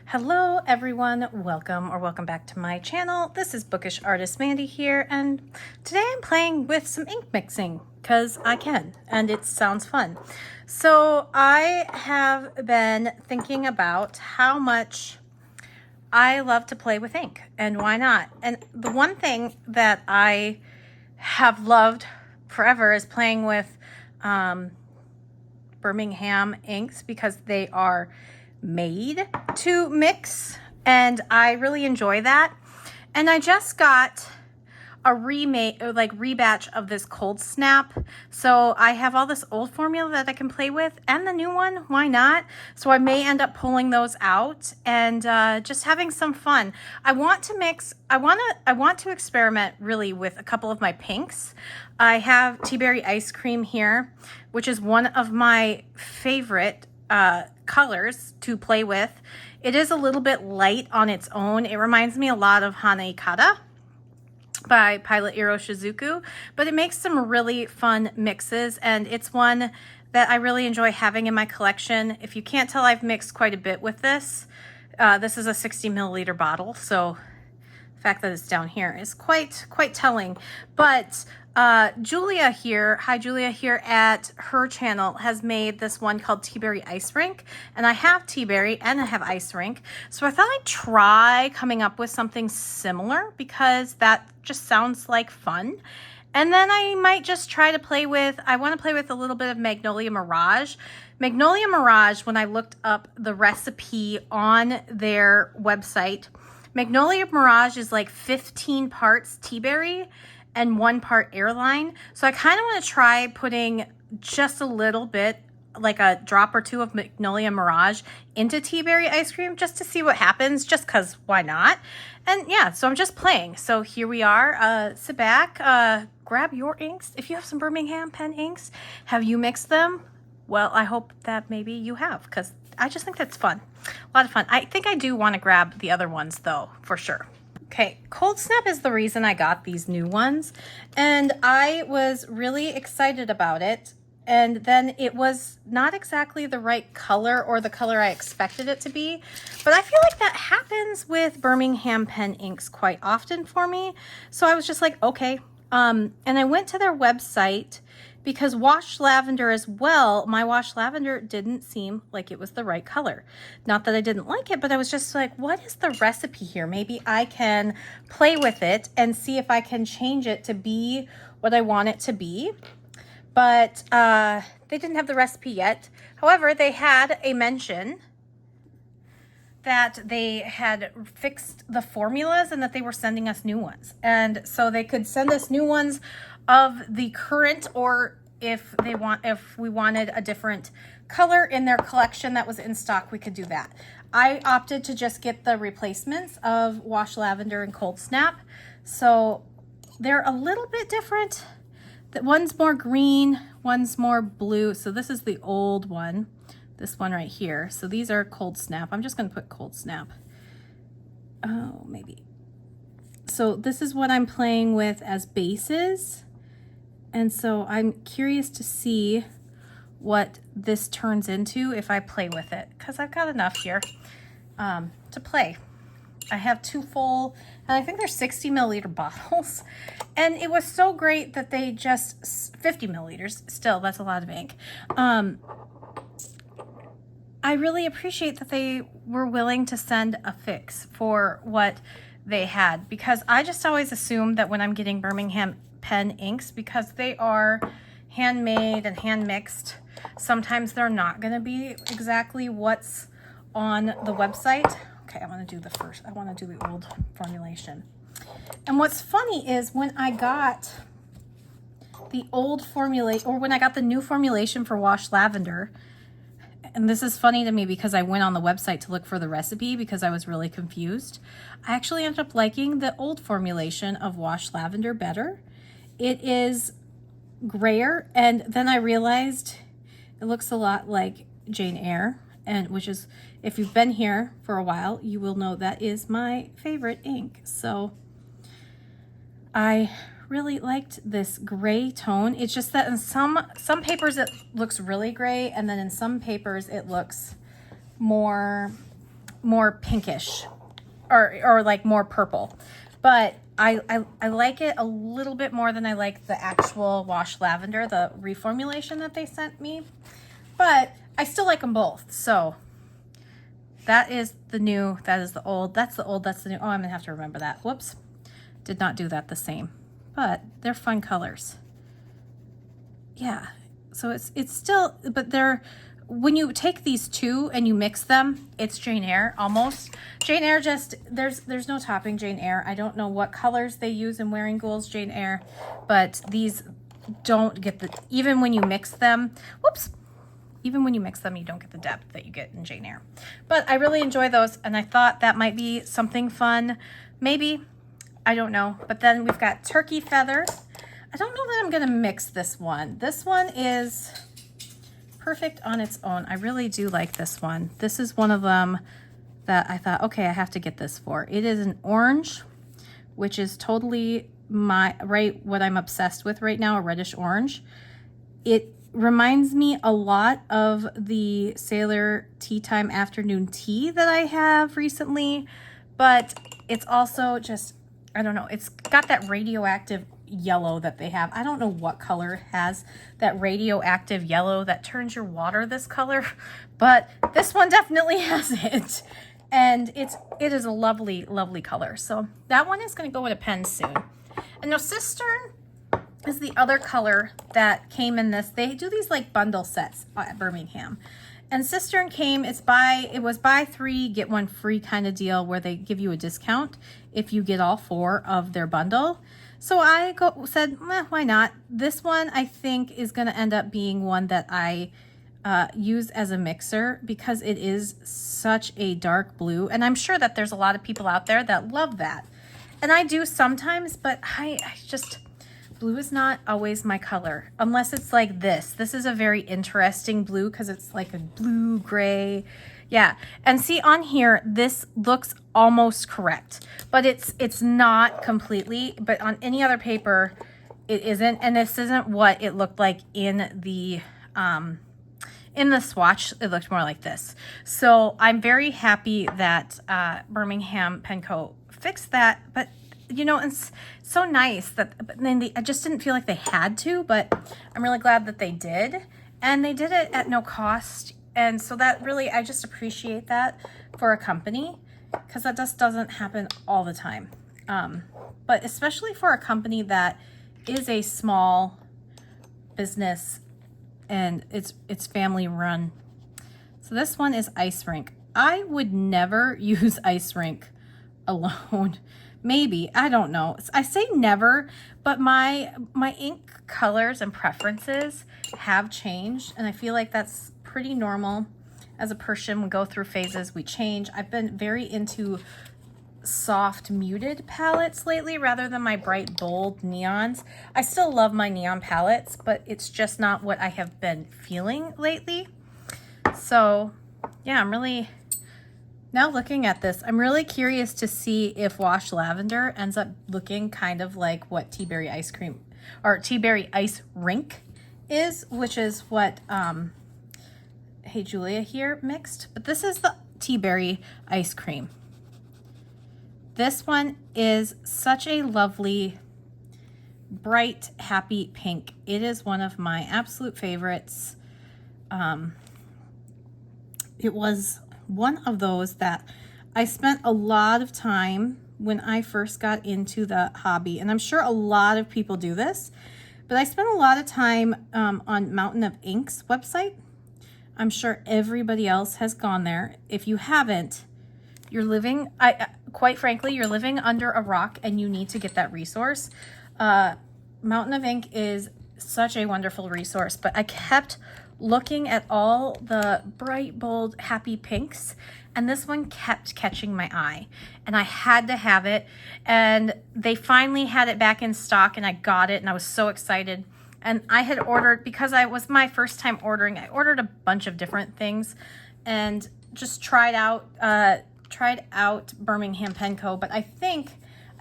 Hello everyone, welcome back to my channel. This is Bookish Artist Mandy here, and today I'm playing with some ink mixing because I can and it sounds fun. So I have been thinking about how much I love to play with ink and why not. And the one thing that I have loved forever is playing with Birmingham inks because they are made to mix and I really enjoy that. And I just got a rebatch of this Cold Snap, so I have all this old formula that I can play with and the new one, why not? So I may end up pulling those out and just having some fun. I want to experiment really with a couple of my pinks. I have Tea Berry Ice Cream here, which is one of my favorite colors to play with. It is a little bit light on its own. It reminds me a lot of Hana Ikata by Pilot Iro Shizuku, but it makes some really fun mixes, and it's one that I really enjoy having in my collection. If you can't tell, I've mixed quite a bit with this. This is a 60 milliliter bottle, so the fact that it's down here is quite telling. But Julia here, hi Julia here at her channel, has made this one called Tea Berry Ice Rink, and I have Tea Berry and I have Ice Rink, so I thought I'd try coming up with something similar because that just sounds like fun. And then I might just try to play with, I want to play with a little bit of Magnolia Mirage. Magnolia Mirage, when I looked up the recipe on their website, Magnolia Mirage is like 15 parts Tea Berry and 1 part Airline. So I kind of want to try putting just a little bit, like a drop or two of Magnolia Mirage into Tea Berry Ice Cream just to see what happens, just because why not? And yeah, so I'm just playing. So here we are. Sit back, grab your inks. If you have some Birmingham pen inks, have you mixed them? Well, I hope that maybe you have, because I just think that's fun. A lot of fun. I think I do want to grab the other ones though, for sure. Okay, Cold Snap is the reason I got these new ones, and I was really excited about it, and then it was not exactly the right color or the color I expected it to be, but I feel like that happens with Birmingham pen inks quite often for me, so I was just like, okay, and I went to their website because Washed Lavender as well, my Washed Lavender didn't seem like it was the right color. Not that I didn't like it, but I was just like, what is the recipe here? Maybe I can play with it and see if I can change it to be what I want it to be. But they didn't have the recipe yet. However, they had a mention that they had fixed the formulas and that they were sending us new ones. And so they could send us new ones of the current, or if we wanted a different color in their collection that was in stock, we could do that. I opted to just get the replacements of Washed Lavender and Cold Snap. So they're a little bit different. One's more green, one's more blue. So this is the old one, this one right here. So these are Cold Snap. I'm just gonna put Cold Snap. Oh, maybe. So this is what I'm playing with as bases. And so I'm curious to see what this turns into if I play with it, because I've got enough here to play. I have 2 full, and I think they're 60 milliliter bottles. And it was so great that they just, 50 milliliters, still, that's a lot of ink. I really appreciate that they were willing to send a fix for what they had, because I just always assume that when I'm getting Birmingham pen inks, because they are handmade and hand mixed, sometimes they're not going to be exactly what's on the website. Okay, I want to do the old formulation. And what's funny is when I got the old formulation, or when I got the new formulation for Washed Lavender, and this is funny to me because I went on the website to look for the recipe because I was really confused. I actually ended up liking the old formulation of Washed Lavender better. It is grayer, and then I realized it looks a lot like Jane Eyre, and which is, if you've been here for a while, you will know that is my favorite ink. So I really liked this gray tone. It's just that in some papers it looks really gray, and then in some papers it looks more more pinkish or like more purple. But I like it a little bit more than I like the actual Wash Lavender, the reformulation that they sent me. But I still like them both. So that is the new, that is the old, that's the old, that's the new. Oh, I'm gonna have to remember that. Whoops. Did not do that the same. But they're fun colors. Yeah. So it's still, but they're, when you take these two and you mix them, it's Jane Eyre almost. Jane Eyre just, there's no topping Jane Eyre. I don't know what colors they use in Wearing Goals Jane Eyre, but these don't get the, even when you mix them, whoops, even when you mix them, you don't get the depth that you get in Jane Eyre. But I really enjoy those, and I thought that might be something fun. Maybe, I don't know. But then we've got Turkey Feather. I don't know that I'm gonna mix this one. This one is perfect on its own. I really do like this one. This is one of them that I thought, okay, I have to get this for. It is an orange, which is totally what I'm obsessed with right now, a reddish orange. It reminds me a lot of the Sailor Tea Time Afternoon Tea that I have recently, but it's also just, I don't know, it's got that radioactive yellow that they have. I don't know what color has that radioactive yellow that turns your water this color, but this one definitely has it. And it is a lovely, lovely color. So that one is going to go in a pen soon. And now Cistern is the other color that came in this. They do these like bundle sets at Birmingham. And Cistern came, it was buy 3, get 1 free kind of deal where they give you a discount if you get all 4 of their bundle. So I said, why not? This one I think is going to end up being one that I use as a mixer because it is such a dark blue. And I'm sure that there's a lot of people out there that love that. And I do sometimes, but I just, blue is not always my color unless it's like this. This is a very interesting blue because it's like a blue gray. Yeah, and see on here, this looks almost correct, but it's not completely, but on any other paper, it isn't, and this isn't what it looked like in the swatch. It looked more like this. So I'm very happy that Birmingham Pen Co. fixed that, but you know, it's so nice that, but then I just didn't feel like they had to, but I'm really glad that they did, and they did it at no cost. And so that really, I just appreciate that for a company because that just doesn't happen all the time. But especially for a company that is a small business and it's family run. So this one is Ice Rink. I would never use Ice Rink alone. Maybe, I don't know. I say never, but my ink colors and preferences have changed, and I feel like that's pretty normal. As a person, we go through phases, we change. I've been very into soft muted palettes lately rather than my bright bold neons. I still love my neon palettes, but it's just not what I have been feeling lately. So yeah, I'm really, now looking at this, I'm really curious to see if Wash Lavender ends up looking kind of like what Tea Berry Ice Cream or Tea Berry Ice Rink is, which is what Hey Julia here mixed, but this is the Tea Berry Ice Cream. This one is such a lovely, bright, happy pink. It is one of my absolute favorites. It was one of those that I spent a lot of time when I first got into the hobby, and I'm sure a lot of people do this, but I spent a lot of time on Mountain of Ink's website. I'm sure everybody else has gone there. If you haven't, you're living, quite frankly, you're living under a rock and you need to get that resource. Mountain of Ink is such a wonderful resource, but I kept looking at all the bright, bold, happy pinks, and this one kept catching my eye, and I had to have it, and they finally had it back in stock, and I got it, and I was so excited. And I had ordered, because I was my first time ordering, I ordered a bunch of different things and just tried out Birmingham Pen Co. But I think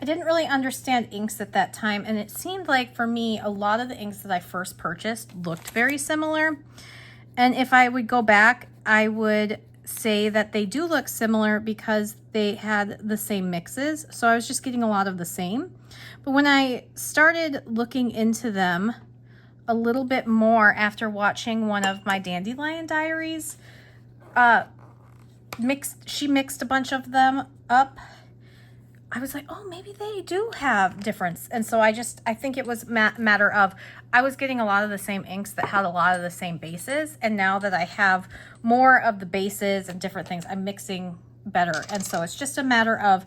I didn't really understand inks at that time. And it seemed like for me, a lot of the inks that I first purchased looked very similar. And if I would go back, I would say that they do look similar because they had the same mixes. So I was just getting a lot of the same. But when I started looking into them a little bit more after watching one of my Dandelion Diaries, she mixed a bunch of them up. I was like, oh, maybe they do have difference. And so I think it was matter of, I was getting a lot of the same inks that had a lot of the same bases. And now that I have more of the bases and different things, I'm mixing better. And so it's just a matter of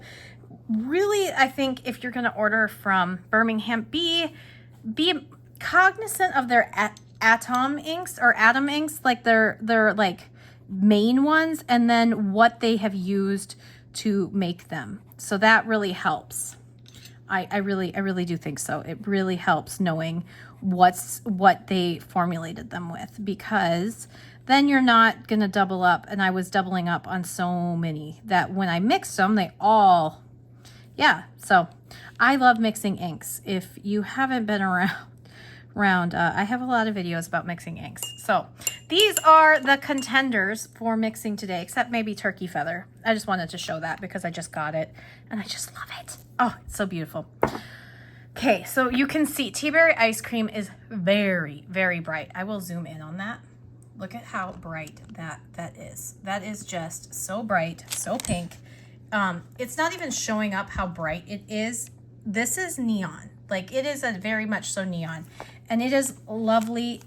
really, I think if you're going to order from Birmingham, be cognizant of their atom inks, like their like main ones, and then what they have used to make them. So that really helps. I really do think so. It really helps knowing what they formulated them with, because then you're not gonna double up. And I was doubling up on so many that when I mixed them, they all, yeah. So I love mixing inks. If you haven't been around, I have a lot of videos about mixing inks. So these are the contenders for mixing today, except maybe turkey feather. I just wanted to show that because I just got it and I just love it. Oh, it's so beautiful. Okay, so you can see tea berry ice cream is very, very bright. I will zoom in on that. Look at how bright that is. That is just so bright, so pink. It's not even showing up how bright it is. This is neon. Like, it is a very much so neon, and it is lovely.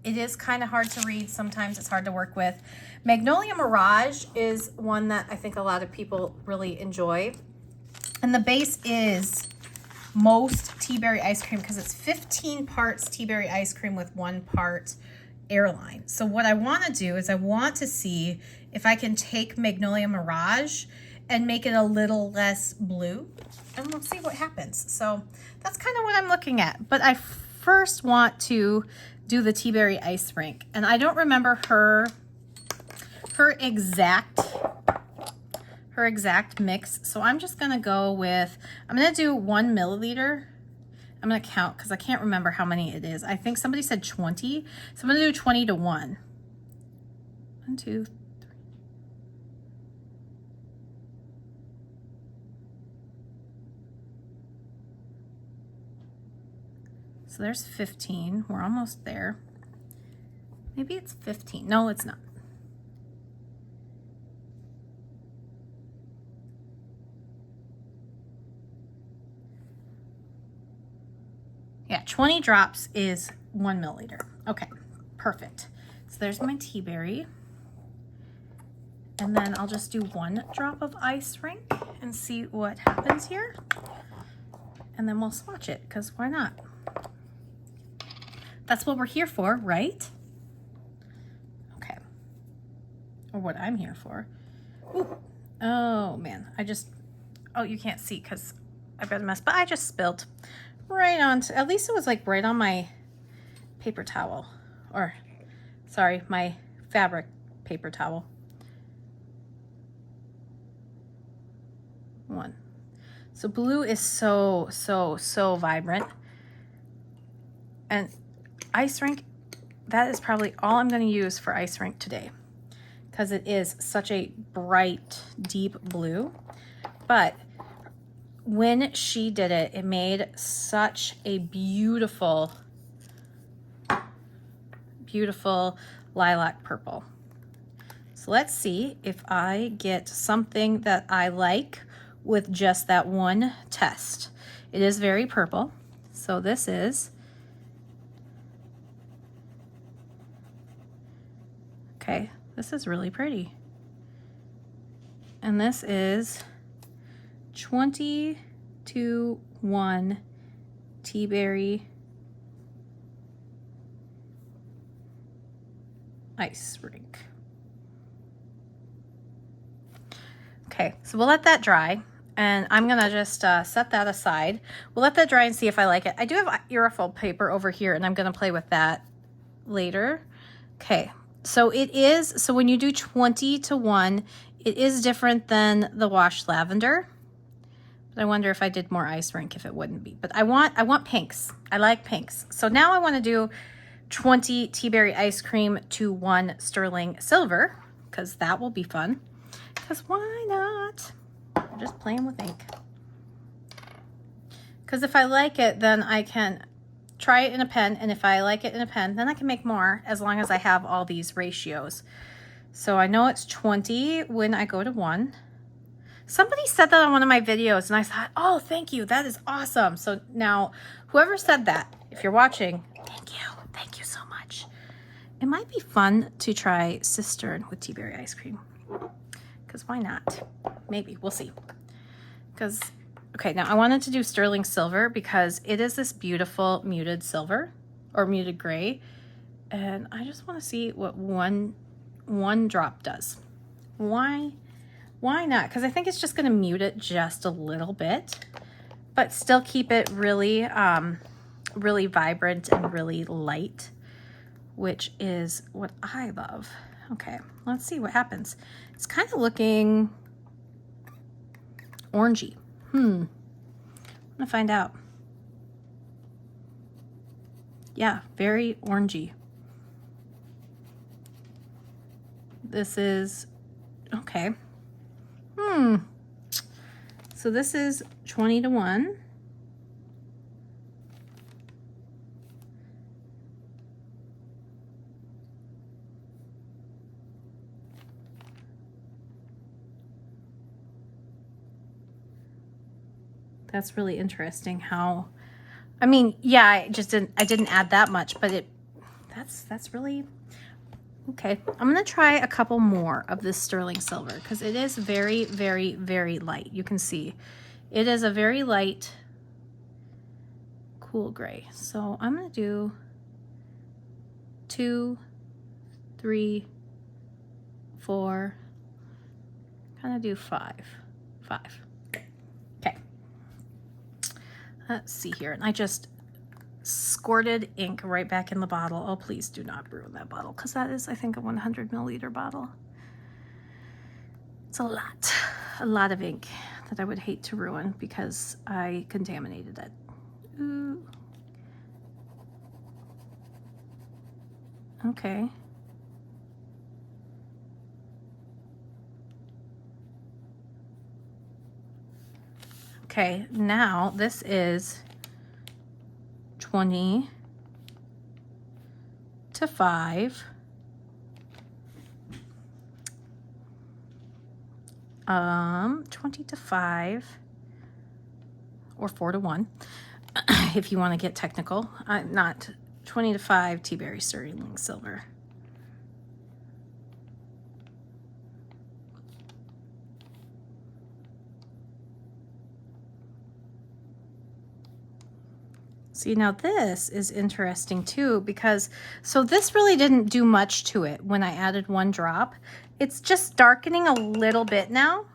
It is kind of hard to read. Sometimes it's hard to work with. Magnolia Mirage is one that I think a lot of people really enjoy. And the base is most tea berry ice cream because it's 15 parts tea berry ice cream with 1 part airline. So what I want to do is I want to see if I can take Magnolia Mirage and make it a little less blue, and we'll see what happens. So that's kind of what I'm looking at. But I first want to do the tea berry ice rink, and I don't remember her exact mix. So I'm just gonna go with, I'm gonna do 1 milliliter. I'm gonna count because I can't remember how many it is. I think somebody said 20, so I'm gonna do 20 to 1. 1, 2, 3. So there's 15. We're almost there. Maybe it's 15. No, it's not. Yeah, 20 drops is 1 milliliter. Okay, perfect. So there's my tea berry. And then I'll just do 1 drop of ice rink and see what happens here. And then we'll swatch it, because why not? That's what we're here for, right? Okay. Or what I'm here for. Ooh. Oh, man. Oh, you can't see because I've got a mess, but I just spilled right on, at least it was like right on my paper towel. Or, sorry, my fabric paper towel. 1. So blue is so vibrant. And ice rink, that is probably all I'm going to use for ice rink today, because it is such a bright, deep blue. But when she did it, it made such a beautiful, beautiful lilac purple. So let's see if I get something that I like with just that one test. It is very purple. So this is, okay, this is really pretty. And this is 20 to 1 tea berry ice rink. Okay, so we'll let that dry, and I'm gonna just set that aside. We'll let that dry and see if I like it. I do have aerosol paper over here, and I'm gonna play with that later. Okay, so it is, so when you do 20 to 1, it is different than the washed lavender. But I wonder if I did more ice rink, if it wouldn't be. But I want pinks. I like pinks. So now I want to do 20 tea berry ice cream to 1 sterling silver, because that will be fun. Because why not? I'm just playing with ink. Because if I like it, then I can try it in a pen, and if I like it in a pen, then I can make more as long as I have all these ratios. So I know it's 20 when I go to 1. Somebody said that on one of my videos, and I thought, oh, thank you. That is awesome. So now, whoever said that, if you're watching, thank you. Thank you so much. It might be fun to try Cistern with tea berry ice cream. Because why not? Maybe. We'll see. Because, okay, now I wanted to do sterling silver because it is this beautiful muted silver or muted gray. And I just want to see what one drop does. Why not? Because I think it's just going to mute it just a little bit, but still keep it really, really vibrant and really light, which is what I love. Okay, let's see what happens. It's kind of looking orangey. I'm gonna find out. Yeah, very orangey. This is, okay. So this is 20 to 1. That's really interesting how, I mean, yeah, I didn't add that much, but that's really, okay. I'm gonna try a couple more of this sterling silver because it is very, very, very light. You can see it is a very light, cool gray. So I'm gonna do 2, 3, 4, kind of do 5. Okay. Let's see here. And I just squirted ink right back in the bottle. Oh, please do not ruin that bottle because that is, I think, a 100 milliliter bottle. It's a lot of ink that I would hate to ruin because I contaminated it. Ooh. Okay. Okay, now this is 20 to 5. 20 to 5 or 4 to 1 if you want to get technical. Not 20 to 5 tea berry sterling silver. See, now this is interesting too because, so this really didn't do much to it when I added 1 drop. It's just darkening a little bit now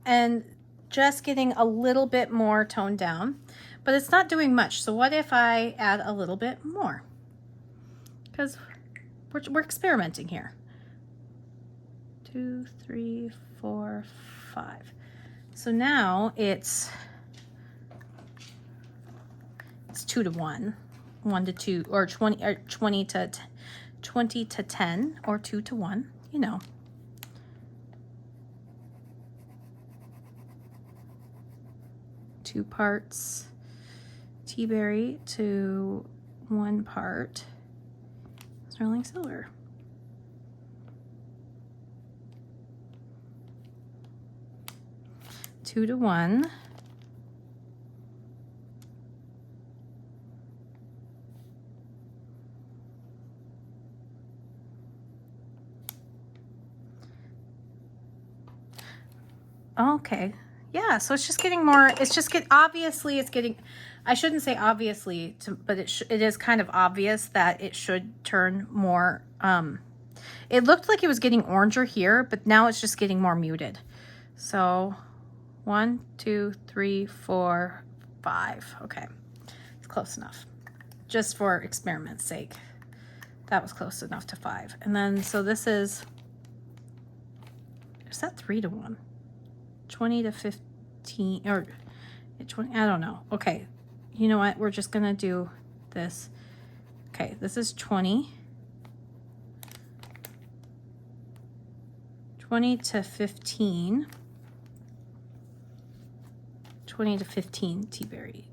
and just getting a little bit more toned down, but it's not doing much. So what if I add a little bit more? Because we're experimenting here. 2, 3, 4, 5. So now it's 2 to 1, 1 to 2, or 20 to 10, or 2 to 1, you know. Two parts tea berry to 1 part sterling silver. Two to 1. Okay, yeah, so it's just getting more, obviously it's getting, I shouldn't say obviously, but it is kind of obvious that it should turn more, it looked like it was getting oranger here, but now it's just getting more muted. So 1, 2, 3, 4, 5, okay, it's close enough. Just for experiment's sake, that was close enough to 5. And then, so this is that 3 to 1? 20 to 15 or 20, I don't know. Okay, you know what, we're just gonna do this. Okay, this is 20, 20 to 15. 20 to 15 tea berry.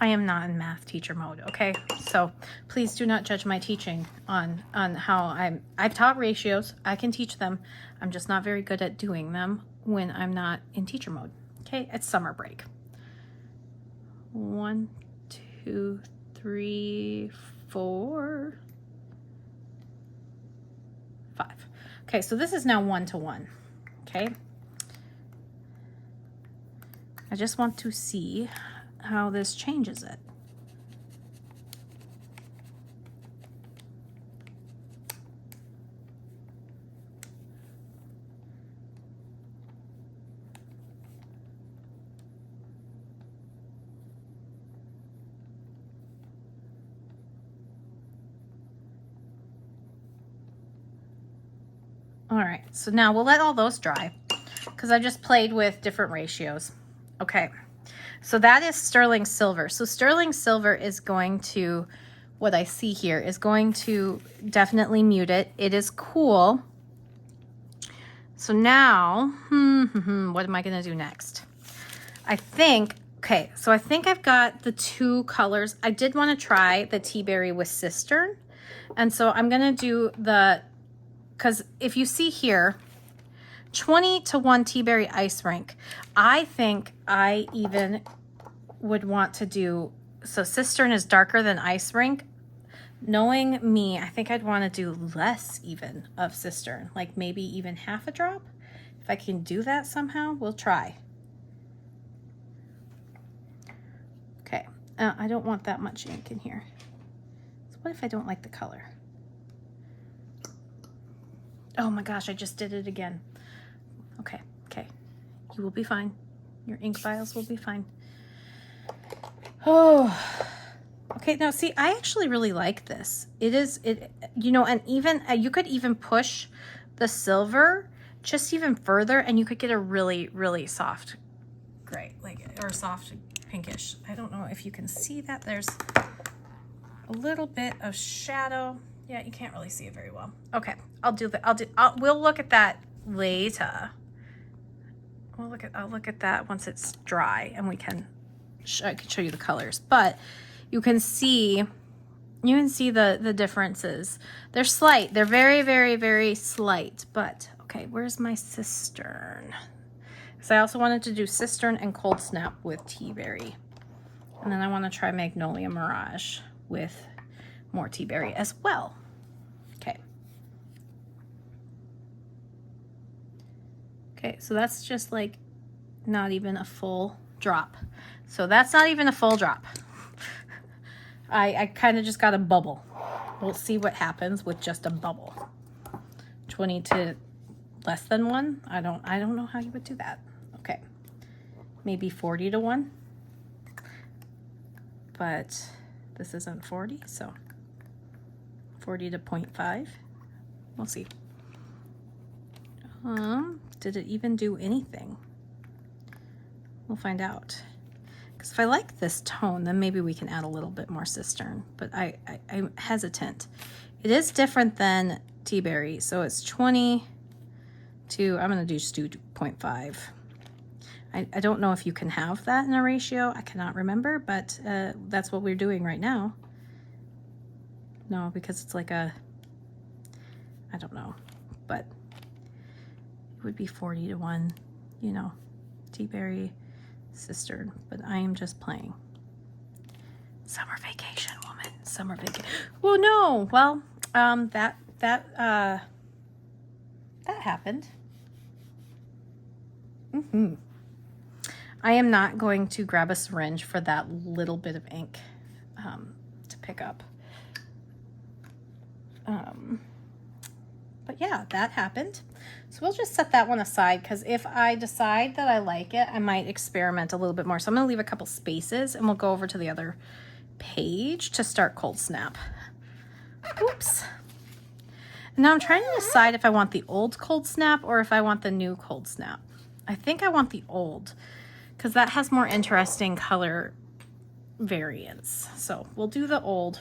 I am not in math teacher mode, okay? So please do not judge my teaching on how I've taught ratios. I can teach them. I'm just not very good at doing them when I'm not in teacher mode. Okay, it's summer break. 1, 2, 3, 4, 5. Okay, so this is now 1 to 1. Okay. I just want to see how this changes it. All right, so now we'll let all those dry because I just played with different ratios. Okay, so that is sterling silver. So sterling silver is going to, what I see here, is going to definitely mute it. It is cool. So now, what am I gonna do next? I think, okay, so I think I've got the 2 colors. I did wanna try the tea berry with cistern. And so I'm gonna do the, because if you see here, 20 to 1 tea berry ice rink. I think I even would want to do, so cistern is darker than ice rink. Knowing me, I think I'd want to do less even of cistern, like maybe even half a drop. If I can do that somehow, we'll try. Okay, I don't want that much ink in here. So what if I don't like the color? Oh my gosh, I just did it again. Okay, okay, you will be fine. Your ink vials will be fine. Oh, okay, now see, I actually really like this. You know, and even, you could even push the silver just even further and you could get a really, really soft gray, like, or soft pinkish. I don't know if you can see that. There's a little bit of shadow. Yeah, you can't really see it very well. Okay, we'll look at that later. I'll look at that once it's dry and I can show you the colors, but you can see the differences. They're slight. They're very, very, very slight, but okay, where's my cistern? Because I also wanted to do cistern and cold snap with tea berry. And then I want to try Magnolia Mirage with more tea berry as well. Okay. Okay, so that's just like not even a full drop. So that's not even a full drop. I kind of just got a bubble. We'll see what happens with just a bubble. 20 to less than 1. I don't know how you would do that. Okay. Maybe 40 to 1. But this isn't 40, so 40 to 0.5. We'll see. Did it even do anything? We'll find out. Because if I like this tone, then maybe we can add a little bit more cistern. But I'm hesitant. It is different than tea berry, so it's 20 to, I'm going to just do 0.5. I don't know if you can have that in a ratio. I cannot remember, but that's what we're doing right now. No, because it's like a, I don't know, but it would be 40 to 1, you know, tea berry, cistern, but I am just playing. Summer vacation, woman, summer vacation. Well, no, well, that happened. I am not going to grab a syringe for that little bit of ink to pick up. But yeah, that happened. So we'll just set that one aside because if I decide that I like it, I might experiment a little bit more. So I'm going to leave a couple spaces and we'll go over to the other page to start Cold Snap. Oops. And now I'm trying to decide if I want the old Cold Snap or if I want the new Cold Snap. I think I want the old because that has more interesting color variants. So we'll do the old.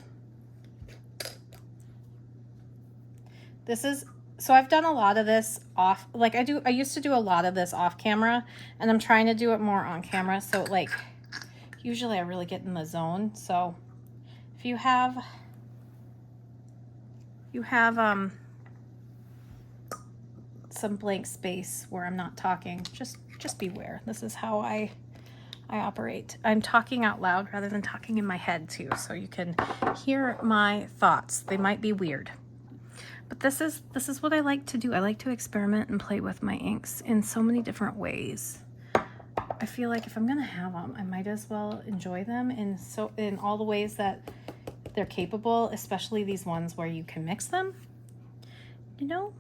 This is, so I've done a lot of this off, like I used to do a lot of this off camera, and I'm trying to do it more on camera. So like, usually I really get in the zone. So if you have some blank space where I'm not talking, just beware. This is how I operate. I'm talking out loud rather than talking in my head too, so you can hear my thoughts. They might be weird. But this is what I like to do. I like to experiment and play with my inks in so many different ways. I feel like if I'm gonna have them, I might as well enjoy them in all the ways that they're capable, especially these ones where you can mix them, you know?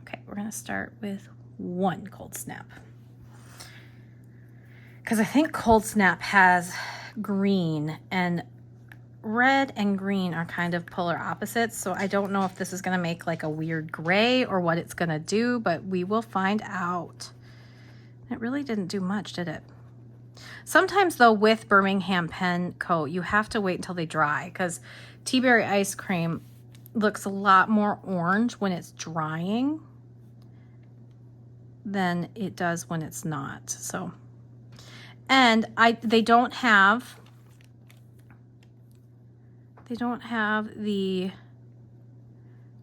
Okay, we're gonna start with one Cold Snap, because I think Cold Snap has green, and red and green are kind of polar opposites, so I don't know if this is going to make like a weird gray or what it's going to do, but we will find out. It really didn't do much, did it? Sometimes though, with Birmingham pen coat, you have to wait until they dry, because tea berry ice cream looks a lot more orange when it's drying than it does when it's not. So, and they don't have the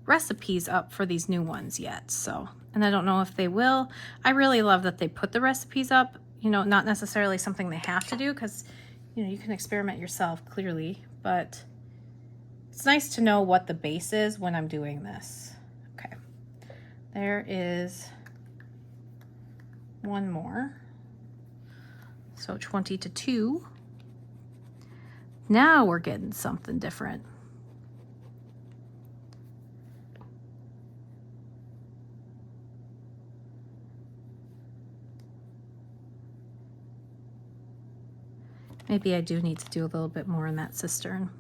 recipes up for these new ones yet. So, and I don't know if they will. I really love that they put the recipes up, you know, not necessarily something they have to do, because, you know, you can experiment yourself clearly, but it's nice to know what the base is when I'm doing this. Okay, there is one more. So 20 to 2. Now we're getting something different. Maybe I do need to do a little bit more in that cistern.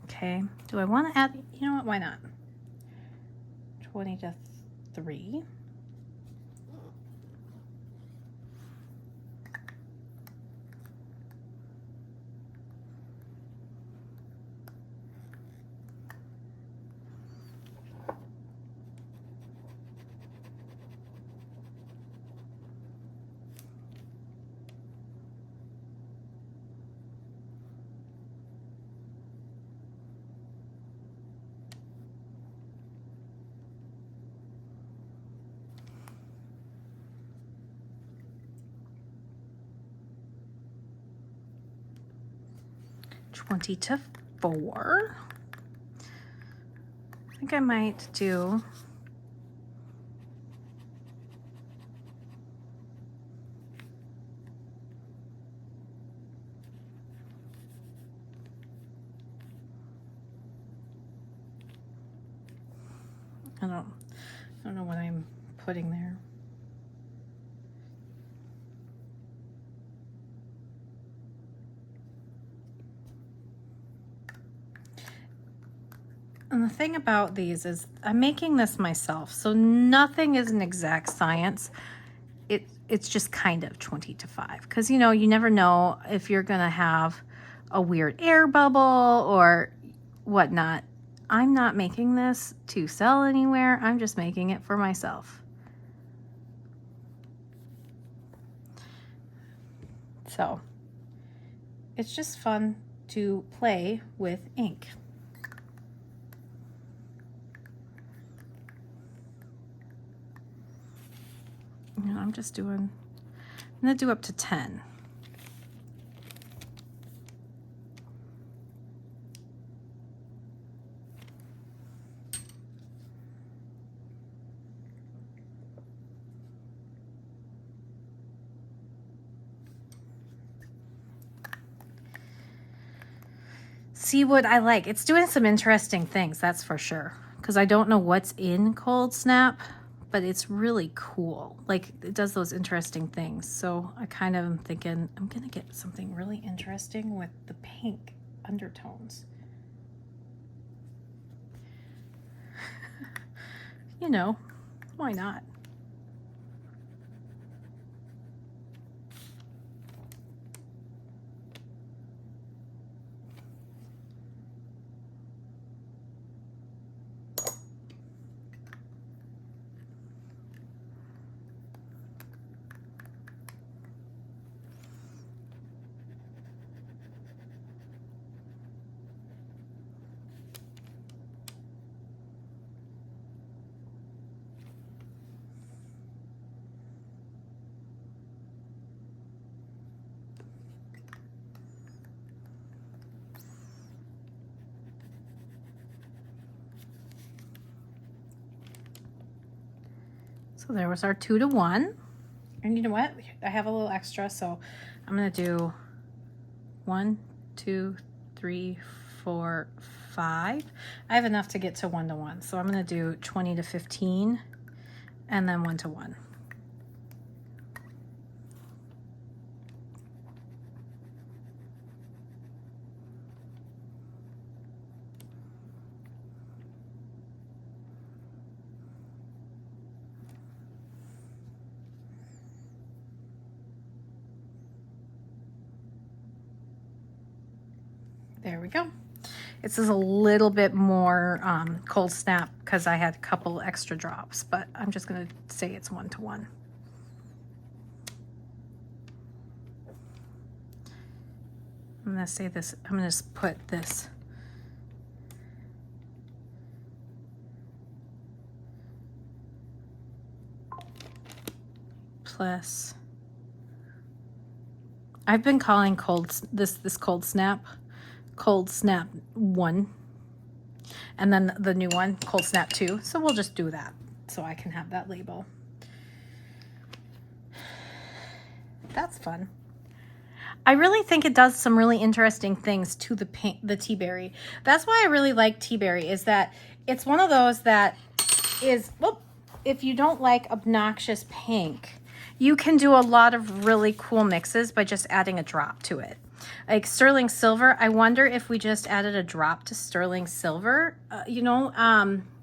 Okay, do I want to add, you know what, why not? 20 to 3. To 4. I think I might do I don't know what I'm putting there. And the thing about these is I'm making this myself, so nothing is an exact science. It's just kind of 20 to 5, because, you know, you never know if you're gonna have a weird air bubble or whatnot. I'm not making this to sell anywhere. I'm just making it for myself. So it's just fun to play with ink. You know, I'm gonna do up to 10. See what I like. It's doing some interesting things, that's for sure. Because I don't know what's in Cold Snap, but it's really cool. Like it does those interesting things. So I kind of am thinking I'm gonna get something really interesting with the pink undertones. You know, why not? So there was our 2 to 1. And you know what? I have a little extra, so I'm gonna do 1, 2, 3, 4, 5. I have enough to get to 1 to 1, so I'm gonna do 20 to 15 and then 1 to 1. There we go. This is a little bit more cold snap because I had a couple extra drops, but I'm just going to say it's 1 to 1. I'm going to say this, I'm going to just put this plus, I've been calling this cold snap 1, and then the new one cold snap 2. So we'll just do that so I can have that label. That's fun. I really think it does some really interesting things to the tea berry. That's why I really like tea berry, is that it's one of those that is, well, if you don't like obnoxious pink, you can do a lot of really cool mixes by just adding a drop to it. Like sterling silver, I wonder if we just added a drop to sterling silver,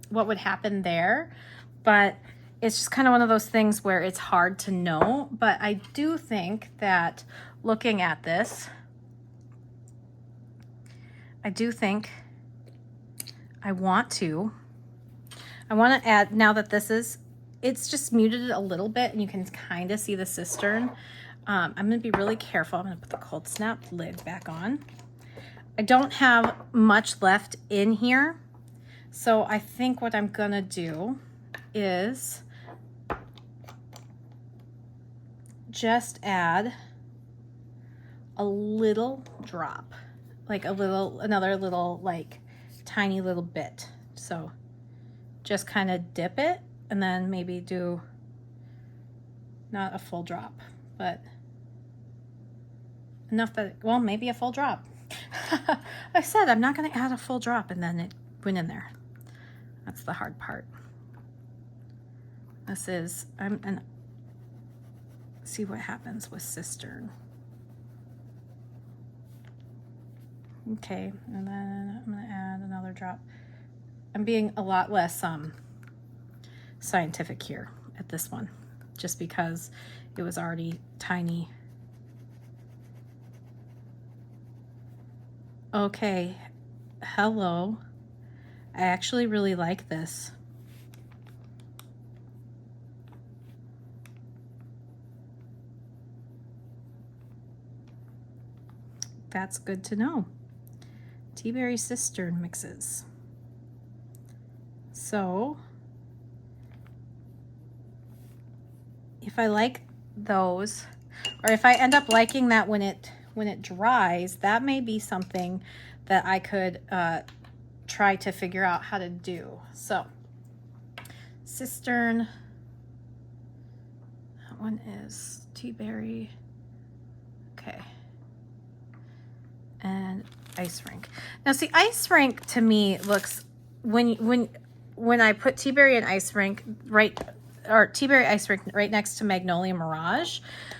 what would happen there. But it's just kind of one of those things where it's hard to know. But I do think that looking at this, I do think I want to add, now that this is, it's just muted it a little bit and you can kind of see the cistern. I'm going to be really careful. I'm going to put the cold snap lid back on. I don't have much left in here. So I think what I'm going to do is just add a little drop, like another little, like tiny little bit. So just kind of dip it and then maybe do not a full drop, but enough that, well, maybe a full drop. I said I'm not going to add a full drop and then it went in there. That's the hard part. This is, I'm gonna see what happens with cistern. Okay, and then I'm going to add another drop. I'm being a lot less scientific here at this one, just because it was already tiny. Okay, hello. I actually really like this. That's good to know. Tea berry cistern mixes. So if I like those, or if I end up liking that when it dries, that may be something that I could try to figure out how to do. So cistern, that one is tea berry. Okay. And ice rink. Now see, ice rink to me looks, when I put tea berry and ice rink, right, or Tea Berry Ice Rink right next to Magnolia Mirage,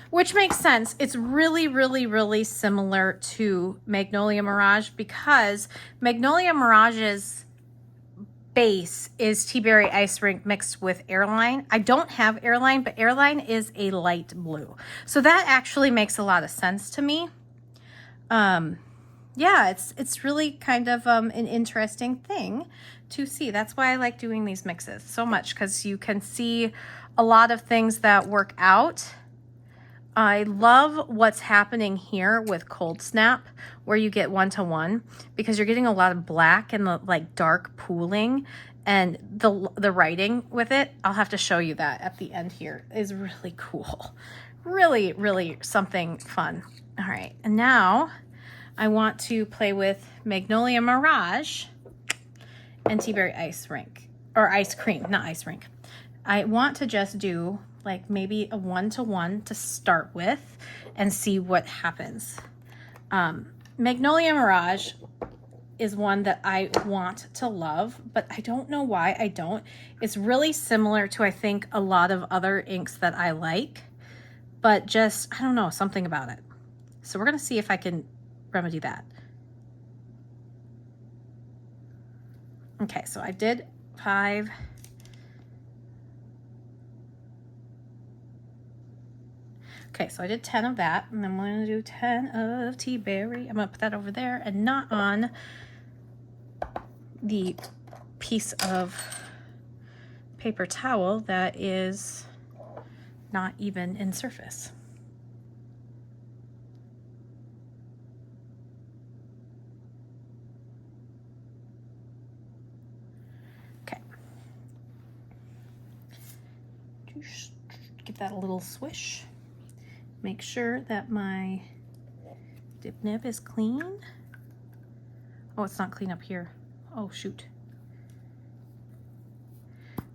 which makes sense. It's really, really, really similar to Magnolia Mirage because Magnolia Mirage's base is Tea Berry Ice Rink mixed with Airline. I don't have Airline, but Airline is a light blue. So that actually makes a lot of sense to me. Yeah, it's really kind of an interesting thing to see. That's why I like doing these mixes so much, because you can see a lot of things that work out. I love what's happening here with Cold Snap, where you get 1-to-1, because you're getting a lot of black and the like dark pooling, and the writing with it. I'll have to show you that at the end here. Is really cool. Really, really something fun. All right, and now I want to play with Magnolia Mirage and Tea Berry Ice Rink, or Ice Cream, not Ice Rink. I want to just do like maybe a 1-to-1 to start with and see what happens. Magnolia Mirage is one that I want to love, but I don't know why I don't. It's really similar to, I think, a lot of other inks that I like, but just, I don't know, something about it. So we're gonna see if I can remedy that. Okay, so I did 5. Okay, so I did 10 of that, and I'm going to do 10 of Tea Berry. I'm going to put that over there and not on the piece of paper towel that is not even in surface. Okay. Just give that a little swish. Make sure that my dip nib is clean. Oh, it's not clean up here. Oh, shoot.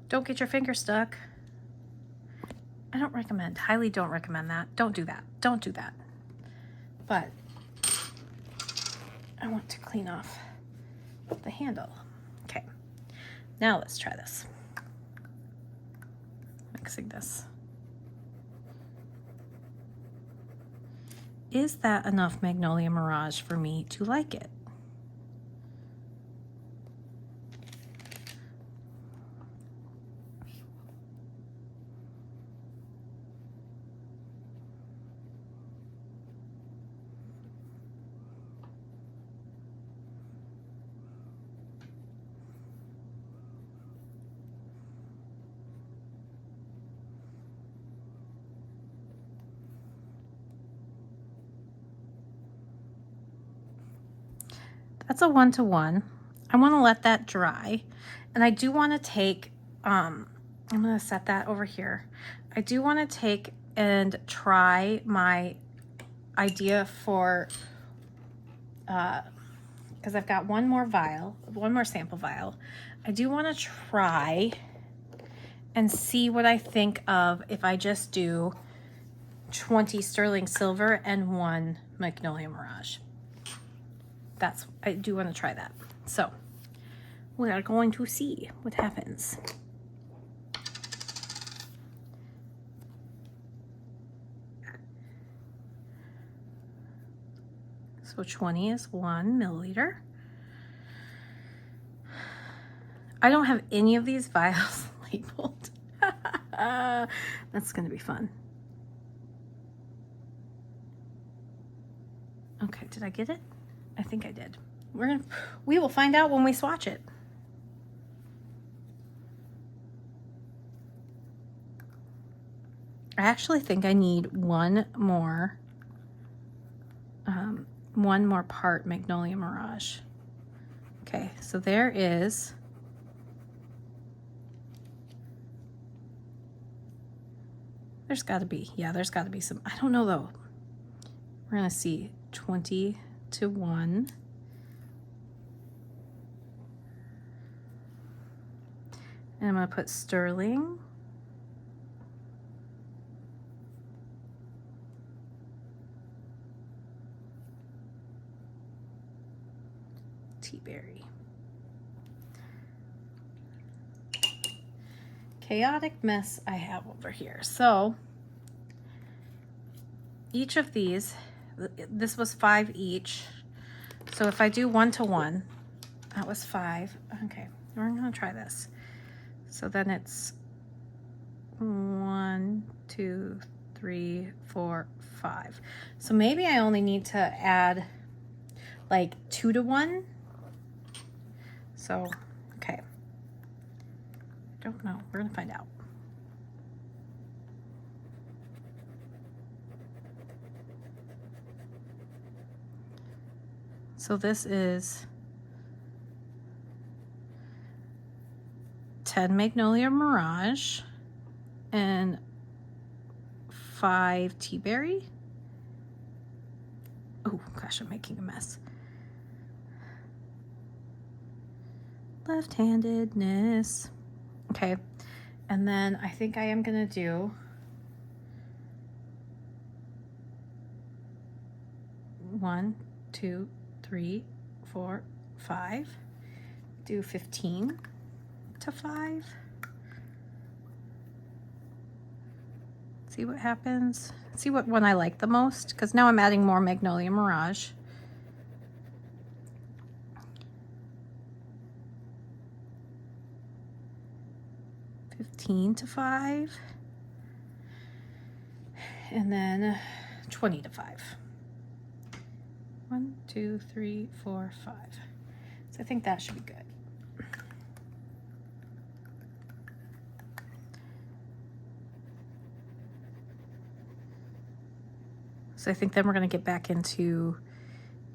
Don't get your finger stuck. I don't recommend, highly don't recommend that. Don't do that. Don't do that. But I want to clean off the handle. Okay, now let's try this. Mixing this. Is that enough Magnolia Mirage for me to like it? That's a 1-to-1. I want to let that dry, and I do want to take, I'm going to set that over here. I do want to take and try my idea for, because I've got one more sample vial. I do want to try and see what I think of if I just do 20 sterling silver and 1 Magnolia Mirage. I do want to try that. So we are going to see what happens. So 20 is 1 milliliter. I don't have any of these vials labeled. That's going to be fun. Okay, did I get it? I think I did. We will find out when we swatch it. I actually think I need one more part Magnolia Mirage. Okay, so there is there's got to be some, I don't know though. We're gonna see 20 to 1. And I'm gonna put sterling. Tea Berry. chaotic mess I have over here. So each of these, this was 5 each. So if I do 1 to 1, that was 5. Okay, we're gonna try this. So then it's 1, 2, 3, 4, 5. So maybe I only need to add like 2 to 1. So, okay. Don't know. We're gonna find out. So this is 10 Magnolia Mirage and 5 Tea Berry. Oh gosh, I'm making a mess. Left-handedness. Okay, and then I think I am gonna do one, 2, 3, 4, 5. Do 15 to 5. See what happens. See what one I like the most, because now I'm adding more Magnolia Mirage. To 5, and then 20 to 5. 1, 2, 3, 4, 5. So I think that should be good. So I think then we're going to get back into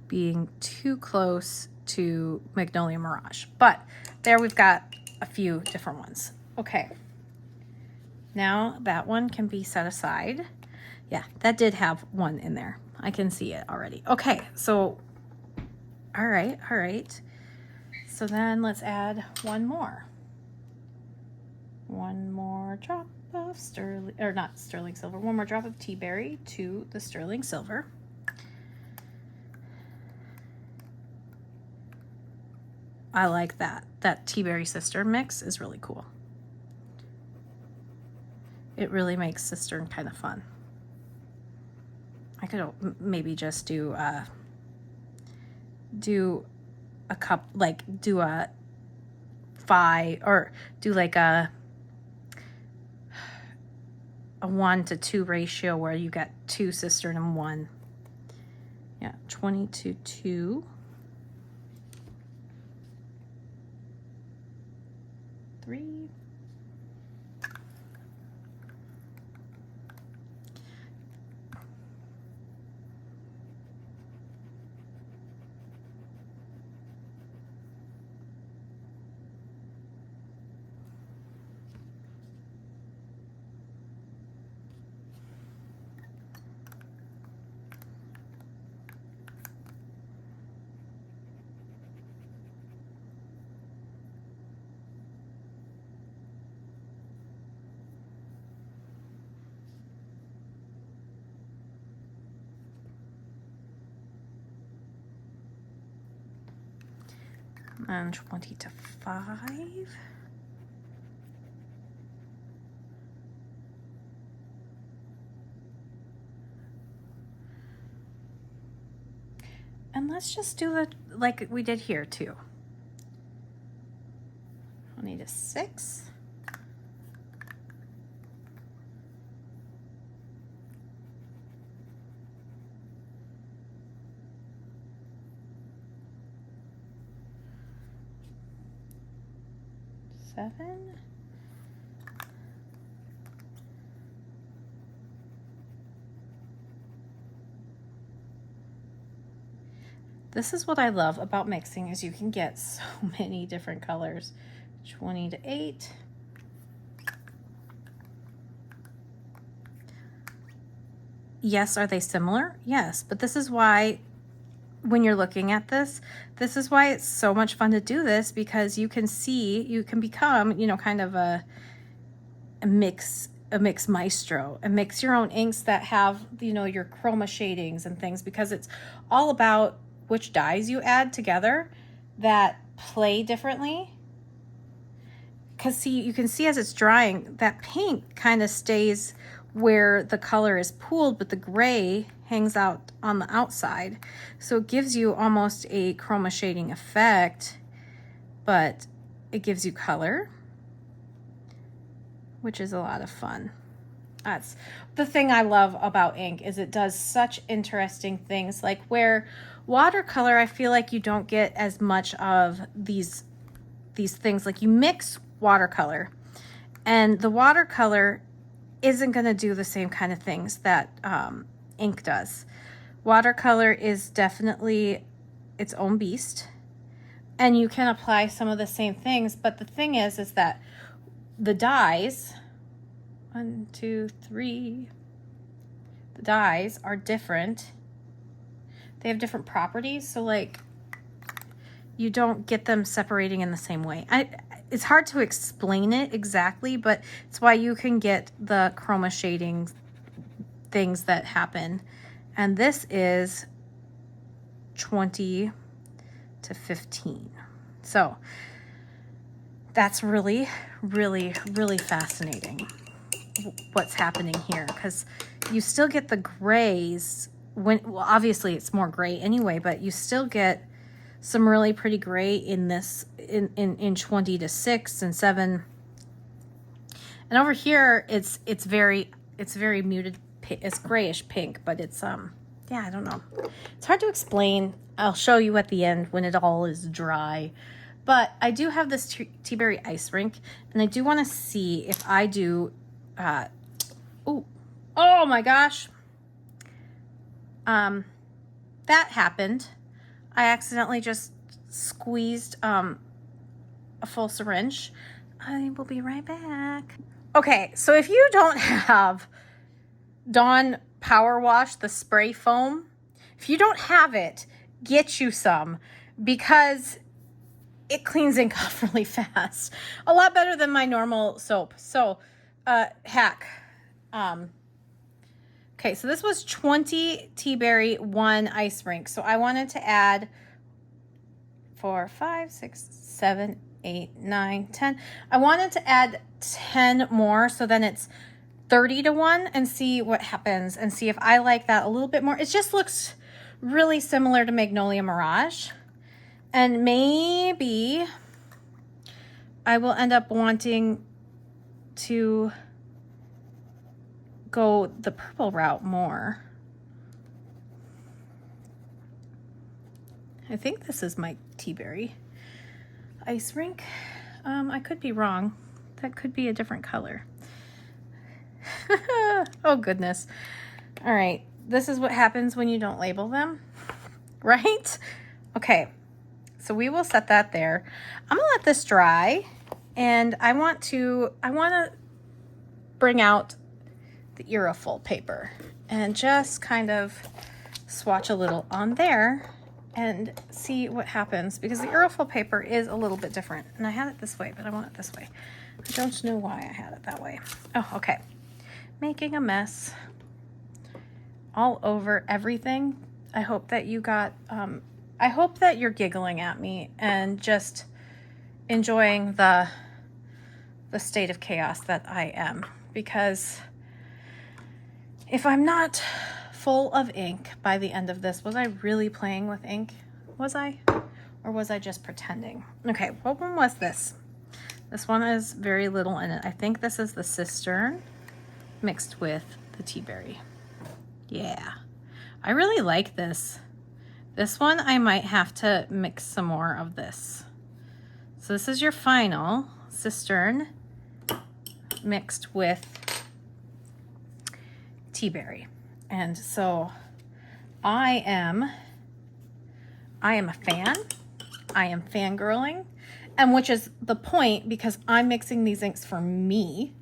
being too close to Magnolia Mirage, but there we've got a few different ones. Okay. Now that one can be set aside. Yeah, that did have 1 in there. I can see it already. Okay, so, all right. So then let's add 1 more. 1 more drop of sterling, or not sterling silver, 1 more drop of Tea Berry to the sterling silver. I like that. That Tea Berry Sister mix is really cool. It really makes Cistern kind of fun. I could maybe just do a cup, like do a 5, or do like a 1 to 2 ratio where you get 2 Cistern and 1. Yeah, 20 to 2. 3. And 20 to 5. And let's just do it like we did here too. 20 to 6. Seven. This is what I love about mixing, is you can get so many different colors. 20 to 8. Yes, are they similar? Yes, but this is why when you're looking at this is why it's so much fun to do this, because you can see, you can become, you know, kind of a mix maestro, and mix your own inks that have, you know, your chroma shadings and things, because it's all about which dyes you add together that play differently. because see, you can see as it's drying, that pink kind of stays where the color is pooled, but the gray hangs out on the outside. So it gives you almost a chroma shading effect, but it gives you color, which is a lot of fun. That's the thing I love about ink, is it does such interesting things. Like where watercolor, I feel like you don't get as much of these things. Like you mix watercolor, and the watercolor isn't going to do the same kind of things that ink does. Watercolor is definitely its own beast, and you can apply some of the same things, but the thing is that the dyes, 1, 2, 3, the dyes are different. They have different properties, so like you don't get them separating in the same way. It's hard to explain it exactly, but it's why you can get the chroma shading things that happen. And this is 20 to 15. So that's really, really, really fascinating what's happening here, because you still get the grays when, well, obviously it's more gray anyway, but you still get some really pretty gray in this in 20 to 6 and 7. And over here it's very muted, it's grayish pink, but it's yeah, I don't know, it's hard to explain. I'll show you at the end when it all is dry. But I do have this tea berry ice rink, and I do want to see if I do oh my gosh, that happened. I accidentally just squeezed a full syringe. I will be right back. Okay, so if you don't have Dawn Power Wash, the spray foam, if you don't have it, get you some, because it cleans ink off really fast. A lot better than my normal soap. So, hack. Okay, so this was 20 tea berry, 1 ice rink. So I wanted to add 4, 5, 6, 7, 8, 9, 10. I wanted to add 10 more, so then it's 30 to 1, and see what happens, and see if I like that a little bit more. It just looks really similar to Magnolia Mirage. And maybe I will end up wanting to go the purple route more. I think this is my tea berry ice rink. I could be wrong. That could be a different color. Oh goodness. All right, this is what happens when you don't label them, right? Okay, so we will set that there. I'm gonna let this dry, and I want to bring out the Aerofol paper and just kind of swatch a little on there and see what happens, because the Aerofol paper is a little bit different. And I had it this way, but I want it this way. I don't know why I had it that way. Oh, okay. Making a mess all over everything. I hope that you got, I hope that you're giggling at me and just enjoying the state of chaos that I am, because if I'm not full of ink by the end of this, was I really playing with ink? Was I? Or was I just pretending? Okay, what one was this? This one is very little in it. I think this is the Cistern mixed with the tea berry. Yeah, I really like this. This one, I might have to mix some more of this. So this is your final Cistern mixed with tea berry. And so I am a fan. I am fangirling, and which is the point, because I'm mixing these inks for me.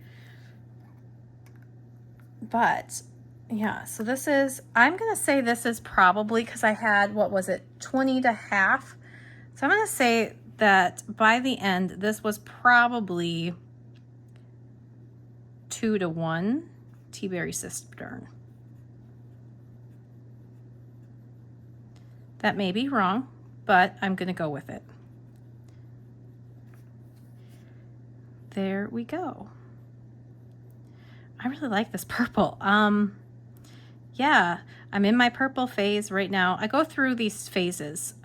But yeah, so this is, I'm gonna say this is probably, because I had, what was it, 20 to half. So I'm gonna say that by the end, this was probably 2 to 1 tea berry Cistern. That may be wrong, but I'm gonna go with it. there we go. I really like this purple. Yeah, I'm in my purple phase right now. I go through these phases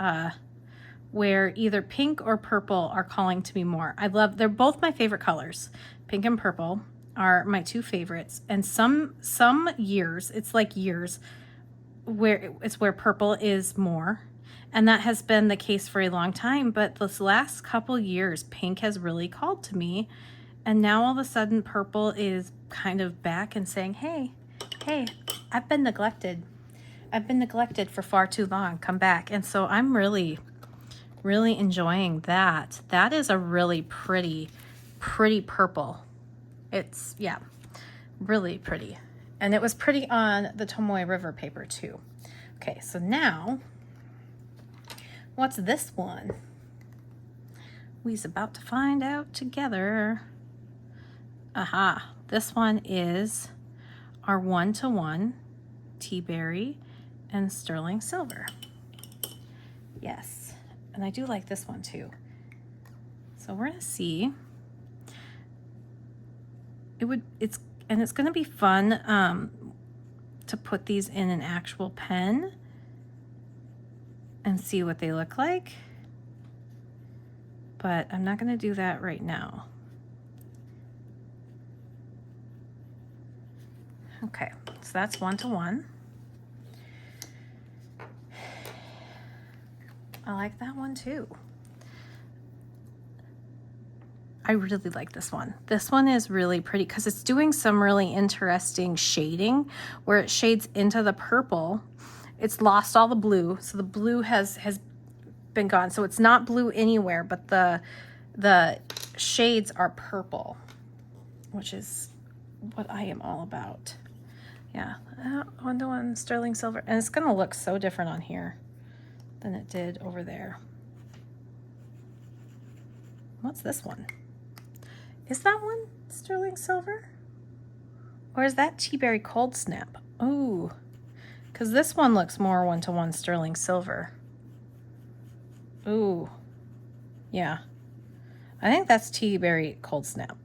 where either pink or purple are calling to me more. They're both my favorite colors. Pink and purple are my two favorites. And some years, it's like years, where purple is more. And that has been the case for a long time. But this last couple years, pink has really called to me. And now all of a sudden purple is kind of back and saying, hey, I've been neglected. I've been neglected for far too long. Come back. And so I'm really enjoying that. That is a really pretty purple. It's, yeah, really pretty. And it was pretty on the Tomoe River paper too. Okay, so now, what's this one? We's about to find out together. Aha, this one is our 1-to-1 tea berry and sterling silver. Yes, and I do like this one too. So we're gonna see. It's gonna be fun to put these in an actual pen and see what they look like. But I'm not gonna do that right now. Okay, so that's 1-to-1. I like that one too. I really like this one. This one is really pretty because it's doing some really interesting shading where it shades into the purple. It's lost all the blue, so the blue has been gone. So it's not blue anywhere, but the shades are purple, which is what I am all about. Yeah, 1-to-1 sterling silver. And it's gonna look so different on here than it did over there. What's this one? Is that one sterling silver? Or is that tea berry cold snap? Ooh, because this one looks more 1-to-1 sterling silver. Ooh, yeah. I think that's tea berry cold snap.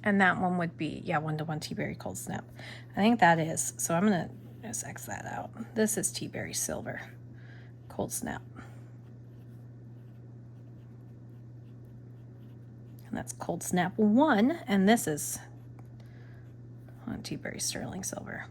And that one would be, yeah, 1-to-1 tea berry cold snap. I think that is. So I'm gonna just X that out. This is tea berry silver cold snap. And that's cold snap 1, and this is on tea berry sterling silver.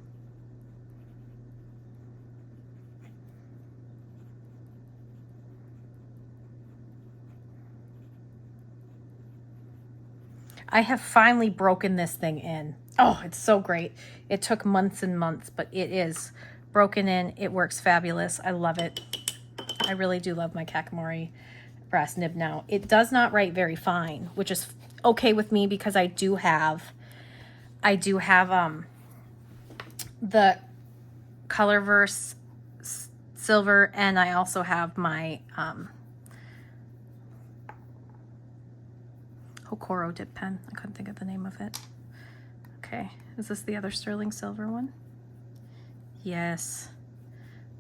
I have finally broken this thing in. Oh, it's so great. It took months and months, but it is broken in. It works fabulous. I love it. I really do love my Kakamori brass nib now. It does not write very fine, which is okay with me because I do have the Colorverse silver, and I also have my Hokoro dip pen. I couldn't think of the name of it. Okay, is this the other sterling silver one? Yes.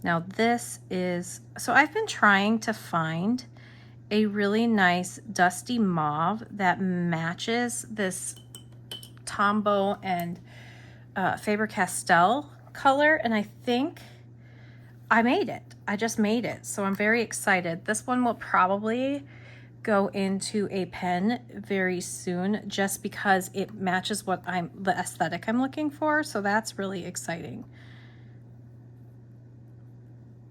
Now this is, so I've been trying to find a really nice dusty mauve that matches this Tombow and Faber-Castell color, and I think I made it. I just made it, so I'm very excited. This one will probably go into a pen very soon just because it matches the aesthetic I'm looking for, so that's really exciting.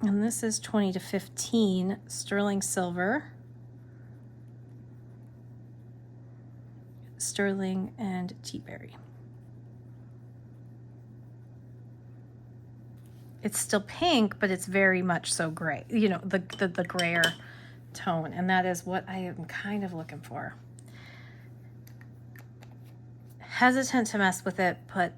And this is 20-15 sterling silver. Sterling and tea berry. It's still pink, but it's very much so gray, you know, the grayer tone, and that is what I am kind of looking for. Hesitant to mess with it, but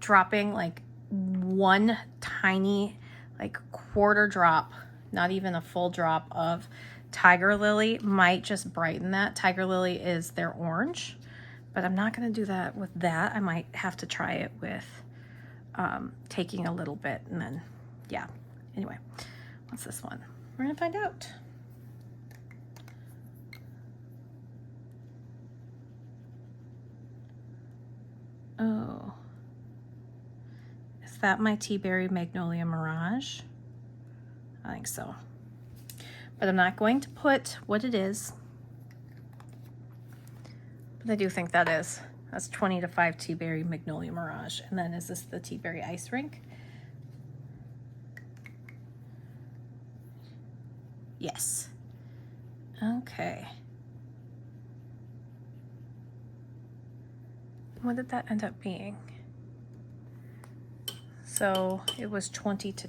dropping like one tiny, like quarter drop, not even a full drop of Tiger Lily might just brighten that. Tiger Lily is their orange, but I'm not going to do that with that. I might have to try it with taking a little bit, and then, yeah. Anyway, what's this one? We're going to find out. Oh, is that my Tea Berry Magnolia Mirage? I think so. But I'm not going to put what it is. But I do think that is. That's 20 to 5 Tea Berry Magnolia Mirage. And then is this the Tea Berry Ice Rink? Yes. Okay. What did that end up being? So it was 20 to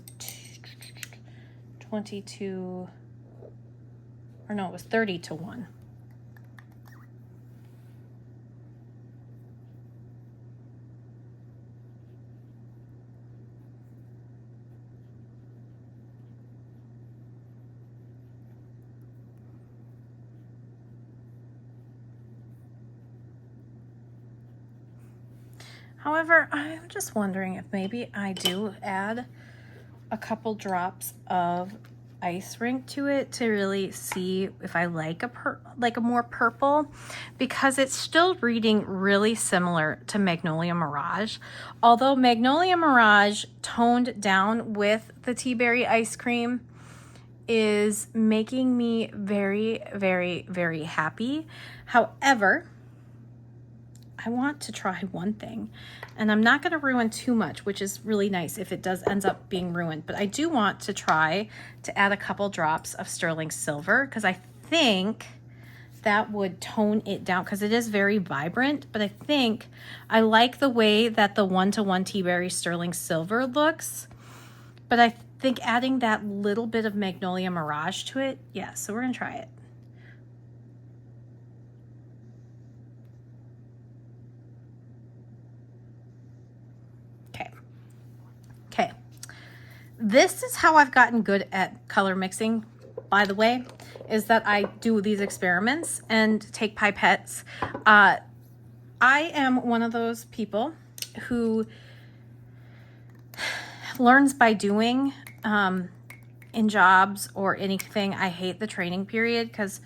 22, or no, it was 30 to 1. However, I'm just wondering if maybe I do add a couple drops of ice rink to it to really see if I like a more purple, because it's still reading really similar to Magnolia Mirage. Although Magnolia Mirage toned down with the Tea Berry ice cream is making me very, very, very happy. However, I want to try one thing, and I'm not going to ruin too much, which is really nice if it does ends up being ruined, but I do want to try to add a couple drops of sterling silver, because I think that would tone it down, because it is very vibrant, but I think I like the way that the 1-to-1 Tea Berry sterling silver looks, but I think adding that little bit of Magnolia Mirage to it, yeah, so we're going to try it. Okay, this is how I've gotten good at color mixing, by the way, is that I do these experiments and take pipettes. I am one of those people who learns by doing in jobs or anything. I hate the training period because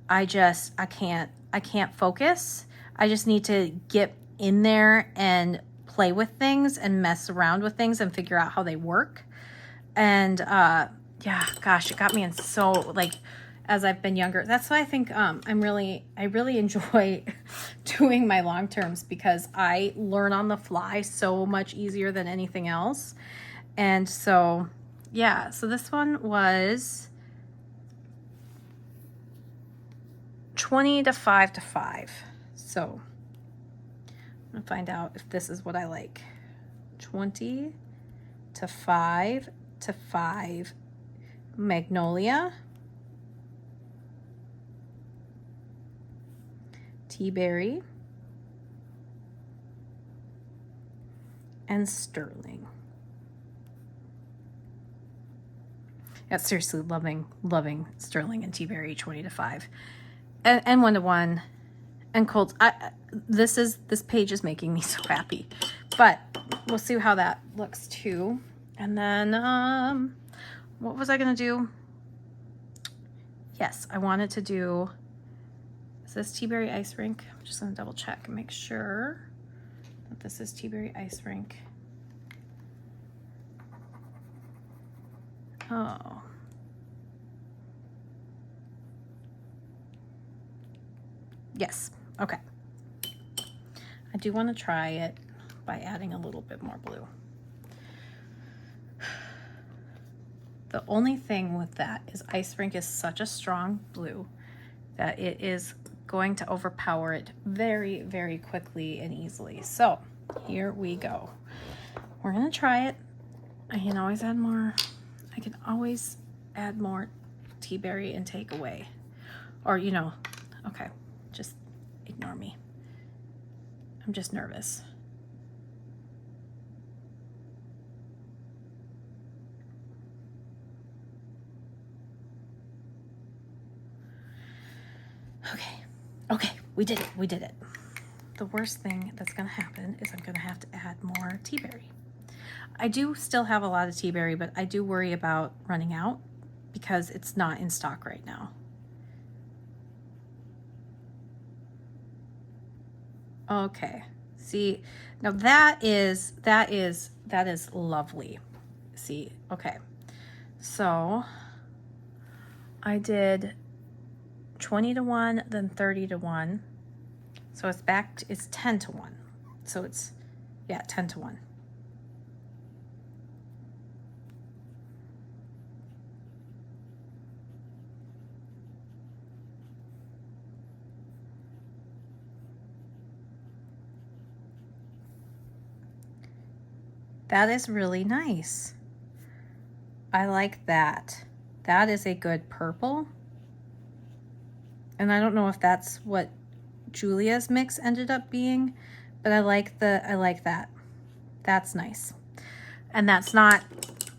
I can't focus. I just need to get in there and play with things and mess around with things and figure out how they work. And yeah, gosh, it got me in so, like, as I've been younger. That's why I think I really enjoy doing my long terms, because I learn on the fly so much easier than anything else. And so, yeah, so this one was 20 to 5 to 5. So I'm gonna find out if this is what I like. 20 to 5 to 5 Magnolia, Tea Berry, and Sterling. Yeah, seriously, loving Sterling and Tea Berry 20 to 5. And 1-to-1 and cold. This page is making me so happy, but we'll see how that looks too. And then what was I gonna do? Yes, I wanted to do, is this Tea Berry Ice Rink? I'm just gonna double check and make sure that this is Tea Berry Ice Rink. Oh, yes. Okay, I do want to try it by adding a little bit more blue. The only thing with that is Ice Rink is such a strong blue that it is going to overpower it very, very quickly and easily. So here we go. We're gonna try it. I can always add more. I can always add more Tea Berry and take away. Or, you know, okay, just ignore me. I'm just nervous. Okay, we did it. The worst thing that's gonna happen is I'm gonna have to add more Tea Berry. I do still have a lot of Tea Berry, but I do worry about running out because it's not in stock right now. Okay, See, now that is lovely. See, okay. So I did 20 to 1, then 30 to 1. So it's back, it's 10 to 1. So it's, yeah, 10 to 1. That is really nice. I like that. That is a good purple. And I don't know if that's what Julia's mix ended up being, but I like that. That's nice. And that's not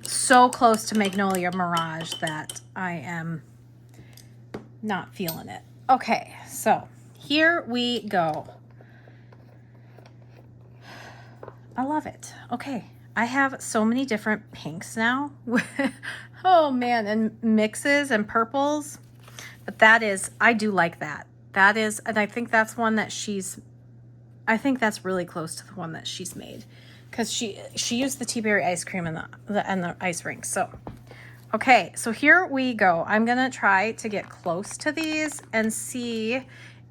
so close to Magnolia Mirage that I am not feeling it. Okay, so here we go. I love it. Okay, I have so many different pinks now. Oh man, and mixes and purples. But that is, I do like that. That is, and I think that's one that I think that's really close to the one that she's made. Because she used the tea berry ice cream and the ice rink. So, okay, so here we go. I'm gonna try to get close to these and see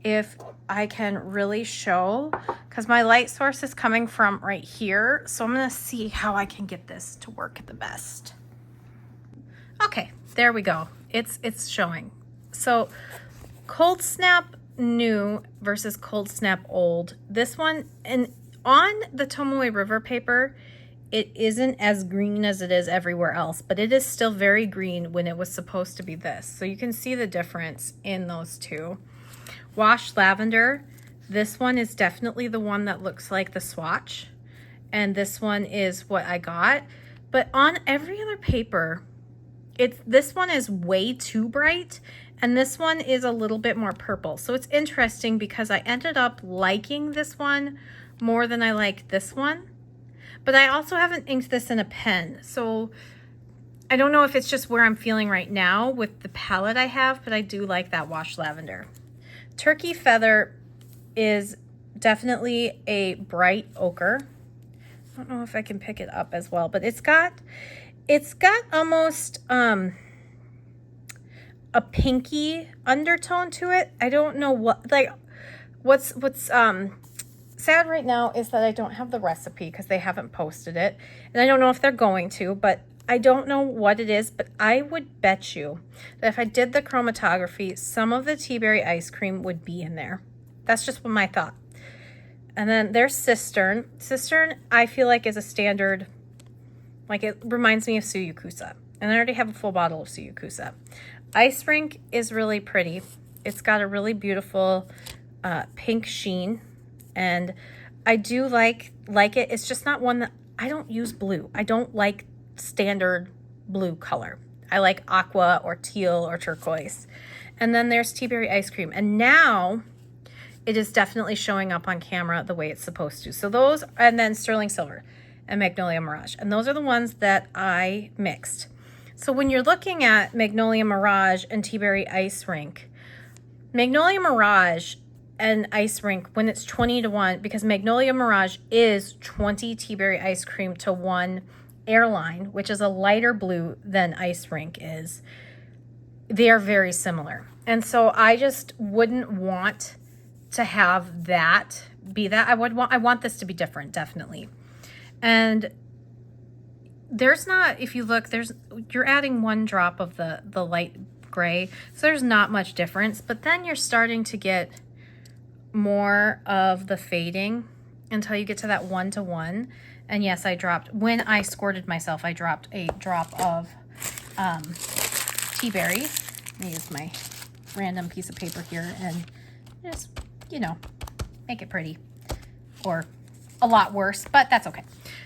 if I can really show, because my light source is coming from right here. So I'm gonna see how I can get this to work the best. Okay, there we go. It's showing. So Cold Snap New versus Cold Snap Old. This one, and on the Tomoe River paper, it isn't as green as it is everywhere else, but it is still very green when it was supposed to be this. So you can see the difference in those two. Washed Lavender, this one is definitely the one that looks like the swatch, and this one is what I got. But on every other paper, this one is way too bright, and this one is a little bit more purple. So it's interesting because I ended up liking this one more than I like this one. But I also haven't inked this in a pen. So I don't know if it's just where I'm feeling right now with the palette I have, but I do like that Washed Lavender. Turkey Feather is definitely a bright ochre. I don't know if I can pick it up as well, but it's got almost a pinky undertone to it. I don't know what's sad right now is that I don't have the recipe because they haven't posted it, and I don't know if they're going to, but I don't know what it is. But I would bet you that if I did the chromatography, some of the tea berry ice cream would be in there. That's just my thought. And then there's Cistern. Cistern, I feel like, is a standard, like, it reminds me of Suyukusa. And I already have a full bottle of Suyukusa. Ice Rink is really pretty. It's got a really beautiful pink sheen. And I do like it. It's just not one that, I don't use blue. I don't like standard blue color. I like aqua or teal or turquoise. And then there's Tea Berry Ice Cream. And now it is definitely showing up on camera the way it's supposed to. So those, and then Sterling Silver and Magnolia Mirage. And those are the ones that I mixed. So when you're looking at Magnolia Mirage and Tea Berry Ice Rink, Magnolia Mirage and Ice Rink, when it's 20 to 1, because Magnolia Mirage is 20 Tea Berry Ice Cream to 1 Airline, which is a lighter blue than Ice Rink is, they are very similar. And so I just wouldn't want to have that be that. I want this to be different, definitely. And there's not, if you look, you're adding 1 drop of the light gray, so there's not much difference. But then you're starting to get more of the fading until you get to that 1 to 1. And yes, when I squirted myself, I dropped a drop of tea berry. Let me use my random piece of paper here and just, make it pretty, or a lot worse, but that's okay.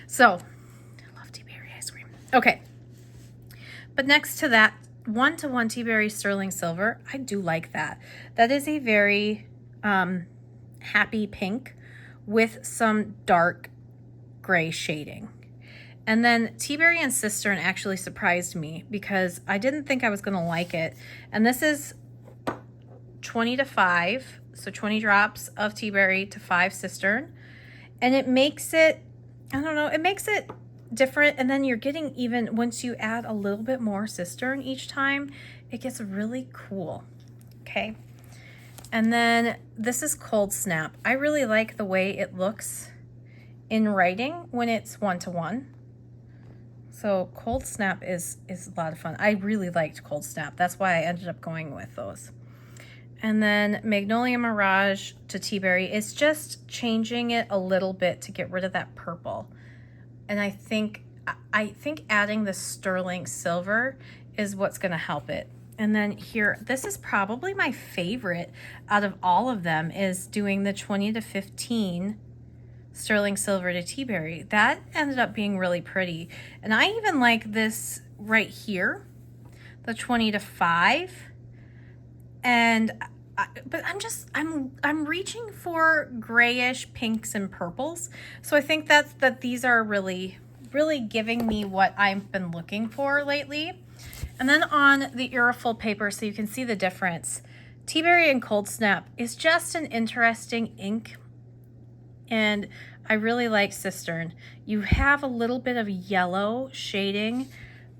So I love tea berry ice cream. Okay, but next to that 1 to 1 tea berry sterling silver, I do like that. That is a very happy pink with some dark gray shading. And then Tea Berry and Cistern actually surprised me because I didn't think I was going to like it. And this is 20 to 5, so 20 drops of Tea Berry to 5 Cistern. And it makes it, I don't know, it makes it different. And then you're getting even, once you add a little bit more cistern each time, it gets really cool. Okay. And then this is Cold Snap. I really like the way it looks in writing when it's 1-to-1. So Cold Snap is a lot of fun. I really liked Cold Snap. That's why I ended up going with those. And then Magnolia Mirage to Tea Berry is just changing it a little bit to get rid of that purple. And I think adding the sterling silver is what's going to help it. And then here, this is probably my favorite out of all of them, is doing the 20 to 15 sterling silver to Tea Berry. That ended up being really pretty. And I even like this right here, the 20 to 5. And but I'm reaching for grayish pinks and purples. So I think that these are really giving me what I've been looking for lately. And then on the Aerofil paper, so you can see the difference, Tea Berry and Cold Snap is just an interesting ink. And I really like Cistern. You have a little bit of yellow shading,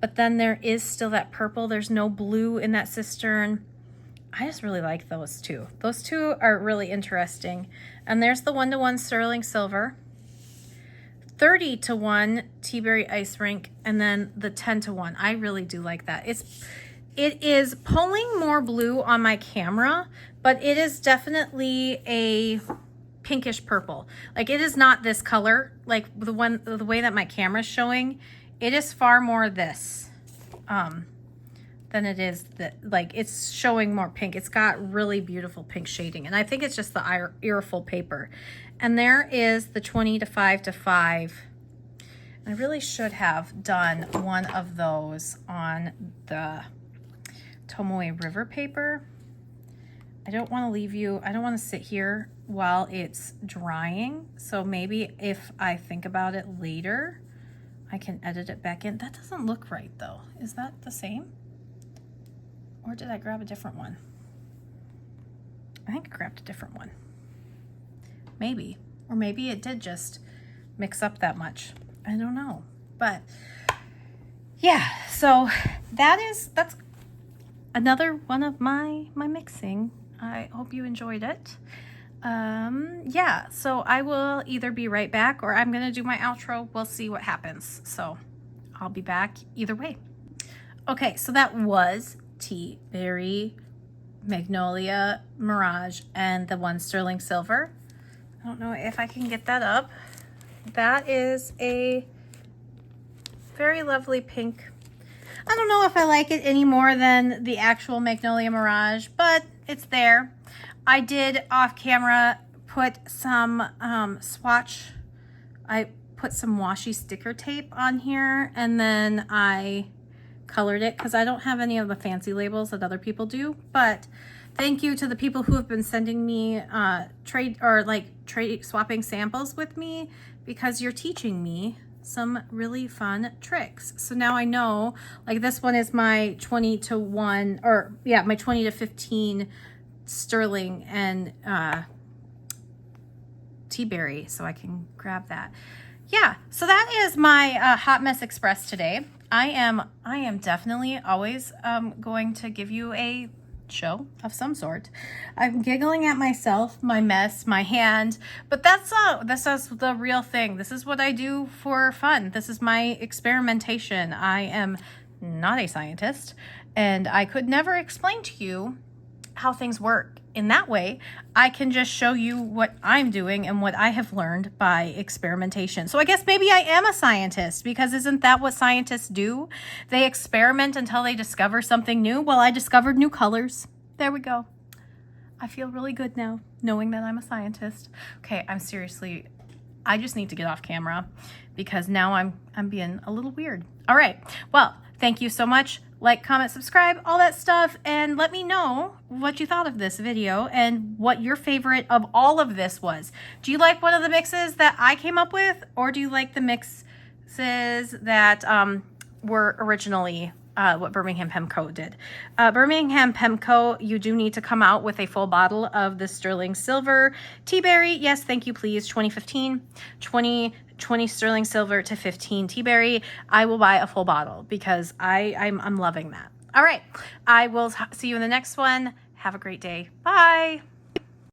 but then there is still that purple. There's no blue in that Cistern. I just really like those two. Those two are really interesting. And there's the 1-to-1 sterling silver, 30-to-1 Tea Berry Ice Rink, and then the 10-to-1. I really do like that. It is pulling more blue on my camera, but it is definitely a pinkish purple. Like, it is not this color, like the way that my camera's showing. It is far more this. Than it is that, like, it's showing more pink. It's got really beautiful pink shading, and I think it's just the Aerofil paper. And there is the 20 to 5 to 5. I really should have done one of those on the Tomoe River paper. I don't want to leave you, I don't want to sit here while it's drying. So maybe if I think about it later, I can edit it back in. That doesn't look right though. Is that the same? Or did I grab a different one? I think I grabbed a different one. Maybe. Or maybe it did just mix up that much. I don't know. But yeah, so that's another one of my mixing. I hope you enjoyed it. Yeah, so I will either be right back or I'm going to do my outro. We'll see what happens. So I'll be back either way. Okay, so that was Tea Berry, Magnolia Mirage, and the 1 sterling silver. I don't know if I can get that up. That is a very lovely pink. I don't know if I like it any more than the actual Magnolia Mirage, but it's there. I did off camera put some swatch. I put some washi sticker tape on here, and then I colored it because I don't have any of the fancy labels that other people do. But thank you to the people who have been sending me trade swapping samples with me, because you're teaching me some really fun tricks. So now I know, like, this one is my 20 to 1, or yeah, my 20 to 15 sterling and Tea Berry, so I can grab that. Yeah, so that is my Hot Mess Express today. I am definitely always going to give you a show of some sort. I'm giggling at myself, my mess, my hand, but this is the real thing. This is what I do for fun. This is my experimentation. I am not a scientist, and I could never explain to you how things work. In that way, I can just show you what I'm doing and what I have learned by experimentation. So I guess maybe I am a scientist, because isn't that what scientists do? They experiment until they discover something new. Well, I discovered new colors. There we go. I feel really good now knowing that I'm a scientist. Okay, I just need to get off camera because now I'm being a little weird. All right. Well, thank you so much. Like, comment, subscribe, all that stuff, and let me know what you thought of this video and what your favorite of all of this was. Do you like one of the mixes that I came up with, or do you like the mixes that were originally what Birmingham Pemco did. Birmingham Pemco, you do need to come out with a full bottle of the sterling silver tea berry. Yes, thank you, please. 2015, 20 sterling silver to 15 tea berry. I will buy a full bottle because I'm loving that. All right, I will see you in the next one. Have a great day. Bye.